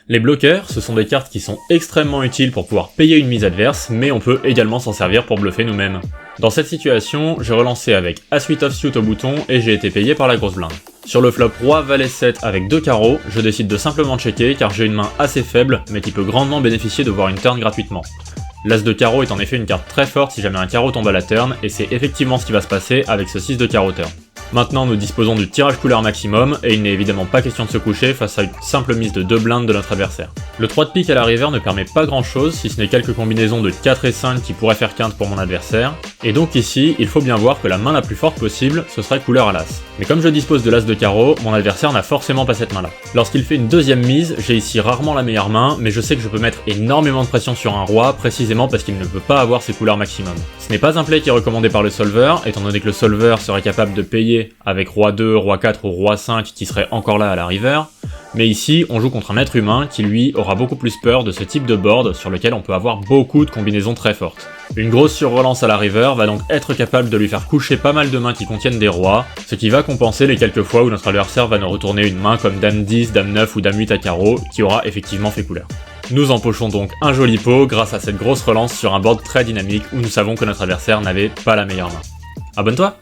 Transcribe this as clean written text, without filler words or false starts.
Les bloqueurs, ce sont des cartes qui sont extrêmement utiles pour pouvoir payer une mise adverse, mais on peut également s'en servir pour bluffer nous-mêmes. Dans cette situation, j'ai relancé avec As-8 offsuit au bouton et j'ai été payé par la grosse blinde. Sur le flop Roi Valet 7 avec 2 carreaux, je décide de simplement checker car j'ai une main assez faible mais qui peut grandement bénéficier de voir une turn gratuitement. L'As de carreau est en effet une carte très forte si jamais un carreau tombe à la turn et c'est effectivement ce qui va se passer avec ce 6 de carreau turn. Maintenant nous disposons du tirage couleur maximum et il n'est évidemment pas question de se coucher face à une simple mise de 2 blindes de notre adversaire. Le 3 de pique à la river ne permet pas grand chose si ce n'est quelques combinaisons de 4 et 5 qui pourraient faire quinte pour mon adversaire, et donc ici il faut bien voir que la main la plus forte possible ce serait couleur à l'As. Mais comme je dispose de l'As de carreau, mon adversaire n'a forcément pas cette main là. Lorsqu'il fait une deuxième mise, j'ai ici rarement la meilleure main, mais je sais que je peux mettre énormément de pression sur un roi précisément parce qu'il ne peut pas avoir ses couleurs maximum. Ce n'est pas un play qui est recommandé par le solver, étant donné que le solver serait capable de payer avec Roi 2, Roi 4 ou Roi 5 qui serait encore là à la river, mais ici on joue contre un être humain qui lui aura beaucoup plus peur de ce type de board sur lequel on peut avoir beaucoup de combinaisons très fortes. Une grosse surrelance à la river va donc être capable de lui faire coucher pas mal de mains qui contiennent des rois, ce qui va compenser les quelques fois où notre adversaire va nous retourner une main comme Dame 10, Dame 9 ou Dame 8 à carreau qui aura effectivement fait couleur. Nous empochons donc un joli pot grâce à cette grosse relance sur un board très dynamique où nous savons que notre adversaire n'avait pas la meilleure main. Abonne-toi!